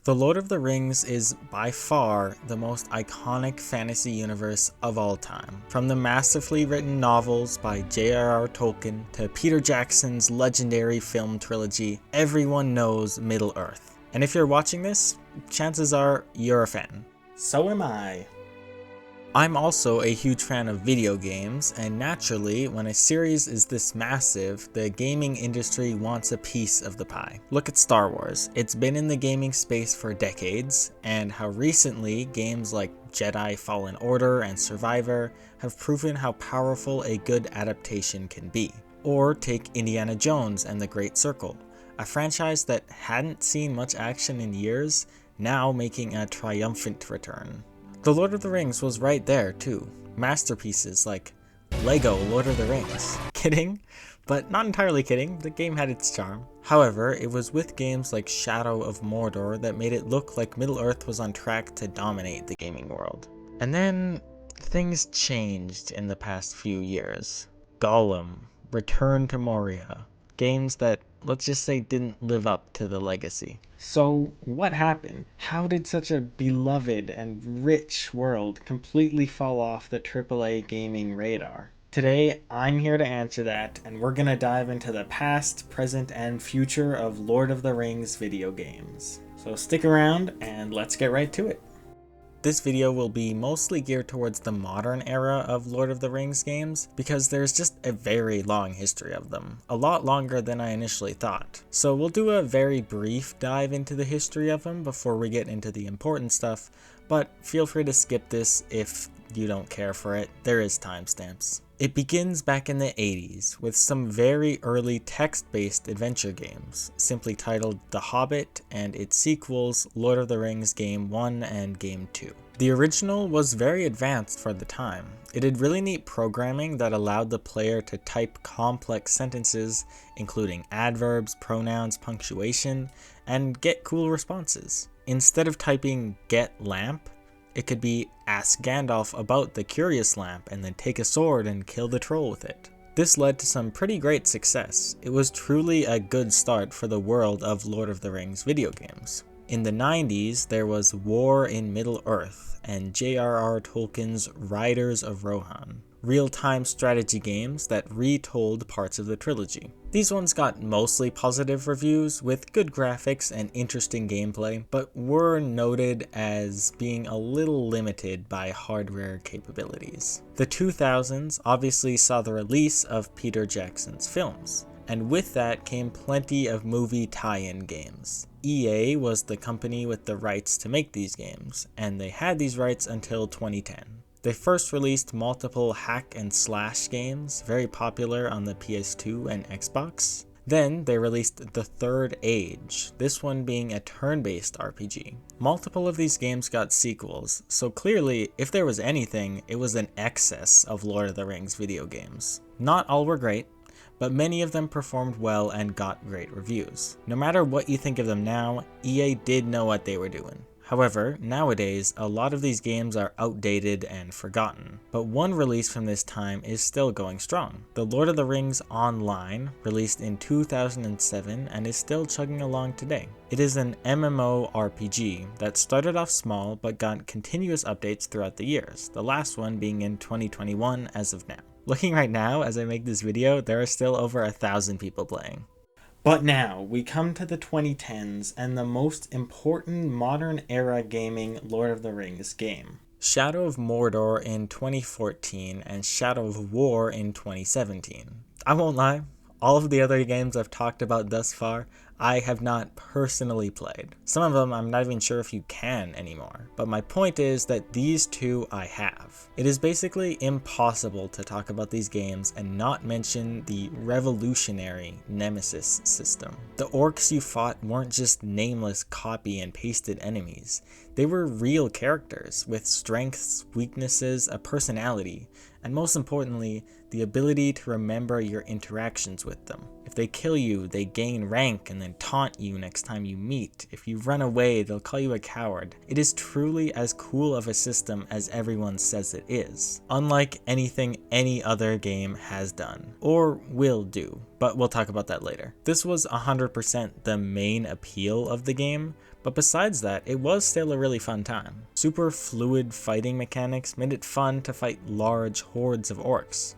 The Lord of the Rings is by far the most iconic fantasy universe of all time. From the masterfully written novels by J.R.R. Tolkien to Peter Jackson's legendary film trilogy, everyone knows Middle-earth. And if you're watching this, chances are you're a fan. So am I. I'm also a huge fan of video games, and naturally, when a series is this massive, the gaming industry wants a piece of the pie. Look at Star Wars. It's been in the gaming space for decades, and how recently games like Jedi Fallen Order and Survivor have proven how powerful a good adaptation can be. Or take Indiana Jones and the Great Circle, a franchise that hadn't seen much action in years, now making a triumphant return. The Lord of the Rings was right there too. Masterpieces like Lego Lord of the Rings. Kidding? But not entirely kidding, the game had its charm. However, it was with games like Shadow of Mordor that made it look like Middle-earth was on track to dominate the gaming world. And then, things changed in the past few years. Gollum, Return to Moria. Games that, let's just say, didn't live up to the legacy. So, what happened? How did such a beloved and rich world completely fall off the AAA gaming radar? Today, I'm here to answer that, and we're gonna dive into the past, present, and future of Lord of the Rings video games. So stick around, and let's get right to it. This video will be mostly geared towards the modern era of Lord of the Rings games, because there's just a very long history of them, a lot longer than I initially thought. So we'll do a very brief dive into the history of them before we get into the important stuff, but feel free to skip this if you don't care for it, there is timestamps. It begins back in the 80s with some very early text-based adventure games, simply titled The Hobbit and its sequels Lord of the Rings Game 1 and Game 2. The original was very advanced for the time. It had really neat programming that allowed the player to type complex sentences, including adverbs, pronouns, punctuation, and get cool responses. Instead of typing "get lamp," it could be "ask Gandalf about the curious lamp and then take a sword and kill the troll with it." This led to some pretty great success. It was truly a good start for the world of Lord of the Rings video games. In the 90s, there was War in Middle-earth and J.R.R. Tolkien's Riders of Rohan, real-time strategy games that retold parts of the trilogy. These ones got mostly positive reviews with good graphics and interesting gameplay, but were noted as being a little limited by hardware capabilities. The 2000s obviously saw the release of Peter Jackson's films, and with that came plenty of movie tie-in games. EA was the company with the rights to make these games, and they had these rights until 2010. They first released multiple hack and slash games, very popular on the PS2 and Xbox. Then they released The Third Age, this one being a turn-based RPG. Multiple of these games got sequels, so clearly, if there was anything, it was an excess of Lord of the Rings video games. Not all were great, but many of them performed well and got great reviews. No matter what you think of them now, EA did know what they were doing. However, nowadays, a lot of these games are outdated and forgotten, but one release from this time is still going strong. The Lord of the Rings Online, released in 2007 and is still chugging along today. It is an MMORPG that started off small but got continuous updates throughout the years, the last one being in 2021 as of now. Looking right now as I make this video, there are still over 1,000 people playing. But now, we come to the 2010s and the most important modern era gaming Lord of the Rings game. Shadow of Mordor in 2014 and Shadow of War in 2017. I won't lie, all of the other games I've talked about thus far, I have not personally played. Some of them I'm not even sure if you can anymore, but my point is that these two I have. It is basically impossible to talk about these games and not mention the revolutionary Nemesis system. The orcs you fought weren't just nameless copy and pasted enemies. They were real characters with strengths, weaknesses, a personality, and most importantly, the ability to remember your interactions with them. If they kill you, they gain rank and then taunt you next time you meet. If you run away, they'll call you a coward. It is truly as cool of a system as everyone says it is, unlike anything any other game has done, or will do, but we'll talk about that later. This was 100% the main appeal of the game, But besides that, it was still a really fun time. Super fluid fighting mechanics made it fun to fight large hordes of orcs.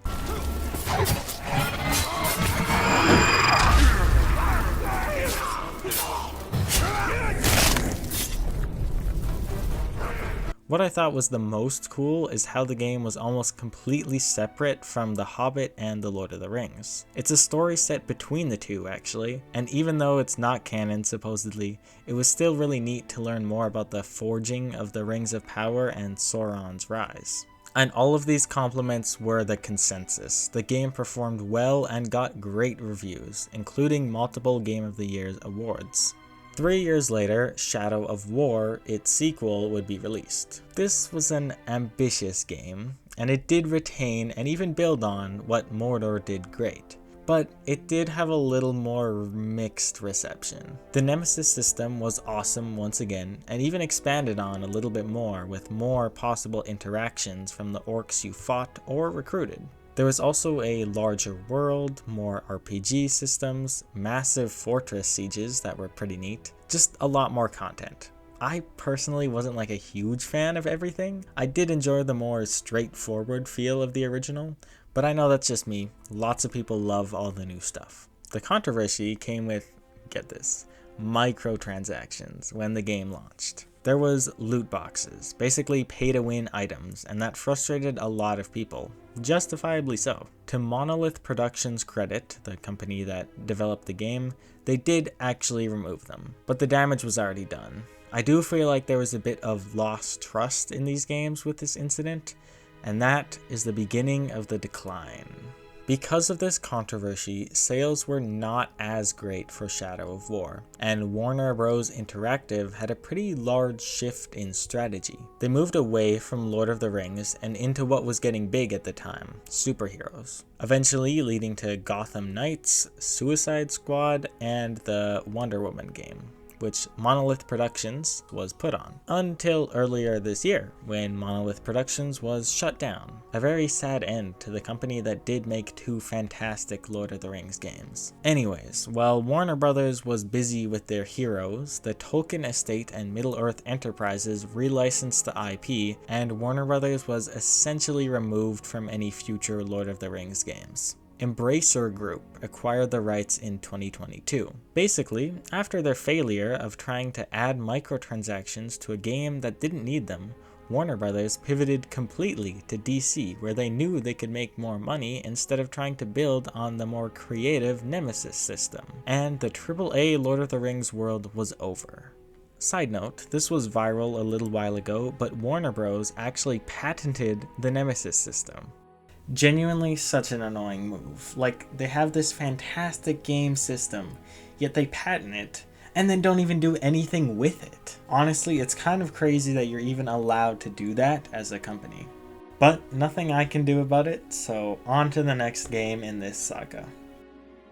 What I thought was the most cool is how the game was almost completely separate from The Hobbit and The Lord of the Rings. It's a story set between the two actually, and even though it's not canon supposedly, it was still really neat to learn more about the forging of the Rings of Power and Sauron's rise. And all of these compliments were the consensus. The game performed well and got great reviews, including multiple Game of the Year awards. 3 years later, Shadow of War, its sequel, would be released. This was an ambitious game, and it did retain and even build on what Mordor did great. But it did have a little more mixed reception. The Nemesis system was awesome once again, and even expanded on a little bit more with more possible interactions from the orcs you fought or recruited. There was also a larger world, more RPG systems, massive fortress sieges that were pretty neat, just a lot more content. I personally wasn't like a huge fan of everything. I did enjoy the more straightforward feel of the original, but I know that's just me. Lots of people love all the new stuff. The controversy came with, get this, microtransactions when the game launched. There was loot boxes, basically pay-to-win items, and that frustrated a lot of people, justifiably so. To Monolith Productions' credit, the company that developed the game, they did actually remove them, but the damage was already done. I do feel like there was a bit of lost trust in these games with this incident, and that is the beginning of the decline. Because of this controversy, sales were not as great for Shadow of War, and Warner Bros. Interactive had a pretty large shift in strategy. They moved away from Lord of the Rings and into what was getting big at the time, superheroes, eventually leading to Gotham Knights, Suicide Squad, and the Wonder Woman game, which Monolith Productions was put on, until earlier this year, when Monolith Productions was shut down. A very sad end to the company that did make 2 fantastic Lord of the Rings games. Anyways, while Warner Bros. Was busy with their heroes, the Tolkien Estate and Middle-earth Enterprises relicensed the IP, and Warner Bros. Was essentially removed from any future Lord of the Rings games. Embracer Group acquired the rights in 2022. Basically, after their failure of trying to add microtransactions to a game that didn't need them, Warner Bros. Pivoted completely to DC, where they knew they could make more money instead of trying to build on the more creative Nemesis system. And the AAA Lord of the Rings world was over. Side note, this was viral a little while ago, but Warner Bros. Actually patented the Nemesis system. Genuinely such an annoying move. Like, they have this fantastic game system, yet they patent it, and then don't even do anything with it. Honestly, it's kind of crazy that you're even allowed to do that as a company. But nothing I can do about it, so on to the next game in this saga.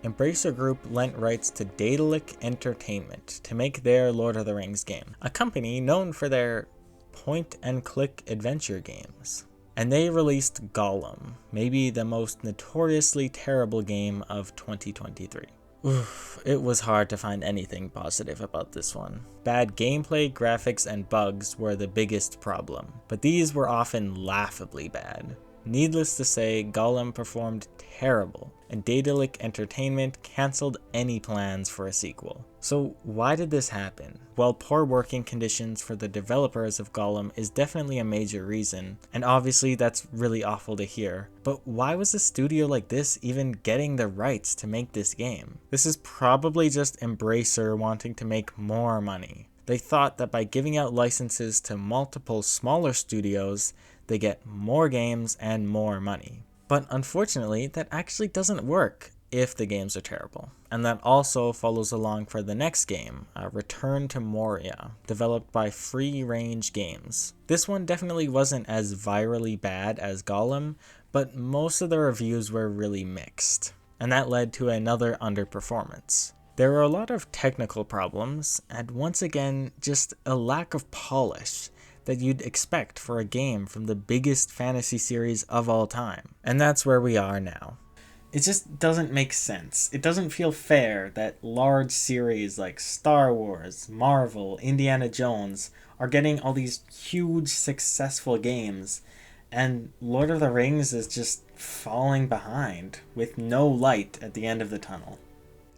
Embracer Group lent rights to Daedalic Entertainment to make their Lord of the Rings game, a company known for their point-and-click adventure games. And they released Gollum, maybe the most notoriously terrible game of 2023. Oof, it was hard to find anything positive about this one. Bad gameplay, graphics, and bugs were the biggest problem, but these were often laughably bad. Needless to say, Gollum performed terrible, and Daedalic Entertainment cancelled any plans for a sequel. So why did this happen? Well, poor working conditions for the developers of Gollum is definitely a major reason, and obviously that's really awful to hear. But why was a studio like this even getting the rights to make this game? This is probably just Embracer wanting to make more money. They thought that by giving out licenses to multiple smaller studios, they get more games and more money. But unfortunately, that actually doesn't work if the games are terrible. And that also follows along for the next game, Return to Moria, developed by Free Range Games. This one definitely wasn't as virally bad as Gollum, but most of the reviews were really mixed. And that led to another underperformance. There were a lot of technical problems, and once again, just a lack of polish that you'd expect for a game from the biggest fantasy series of all time. And that's where we are now. It just doesn't make sense. It doesn't feel fair that large series like Star Wars, Marvel, Indiana Jones are getting all these huge successful games, and Lord of the Rings is just falling behind with no light at the end of the tunnel.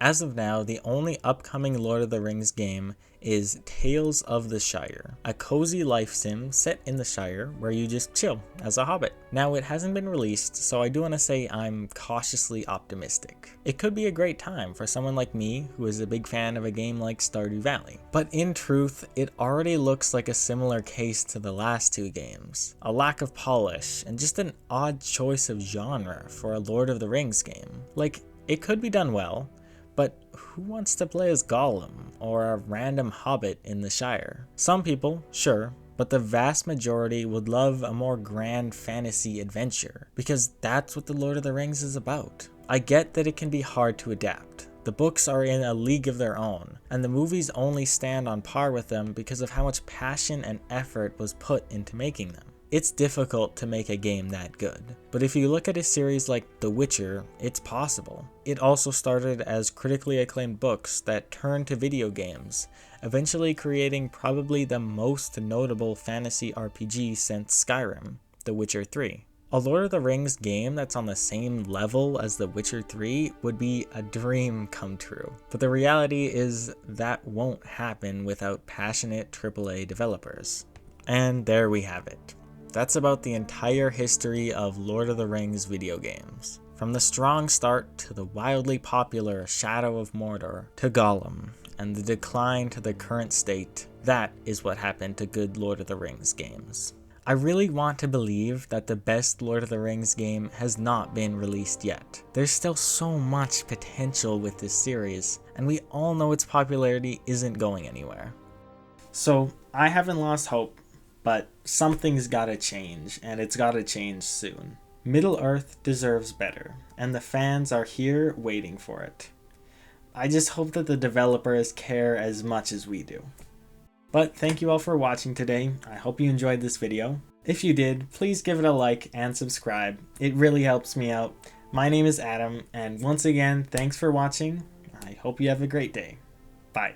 As of now, the only upcoming Lord of the Rings game is Tales of the Shire, a cozy life sim set in the Shire where you just chill as a hobbit. Now, it hasn't been released, so I do want to say I'm cautiously optimistic. It could be a great time for someone like me who is a big fan of a game like Stardew Valley. But in truth, it already looks like a similar case to the last two games. A lack of polish, and just an odd choice of genre for a Lord of the Rings game. Like, it could be done well, but who wants to play as Gollum or a random hobbit in the Shire? Some people, sure, but the vast majority would love a more grand fantasy adventure, because that's what the Lord of the Rings is about. I get that it can be hard to adapt. The books are in a league of their own, and the movies only stand on par with them because of how much passion and effort was put into making them. It's difficult to make a game that good, but if you look at a series like The Witcher, it's possible. It also started as critically acclaimed books that turned to video games, eventually creating probably the most notable fantasy RPG since Skyrim, The Witcher 3. A Lord of the Rings game that's on the same level as The Witcher 3 would be a dream come true, but the reality is that won't happen without passionate AAA developers. And there we have it. That's about the entire history of Lord of the Rings video games. From the strong start to the wildly popular Shadow of Mordor to Gollum, and the decline to the current state, that is what happened to good Lord of the Rings games. I really want to believe that the best Lord of the Rings game has not been released yet. There's still so much potential with this series, and we all know its popularity isn't going anywhere. So, I haven't lost hope. But something's gotta change, and it's gotta change soon. Middle-earth deserves better, and the fans are here waiting for it. I just hope that the developers care as much as we do. But thank you all for watching today. I hope you enjoyed this video. If you did, please give it a like and subscribe. It really helps me out. My name is Adam, and once again, thanks for watching. I hope you have a great day. Bye.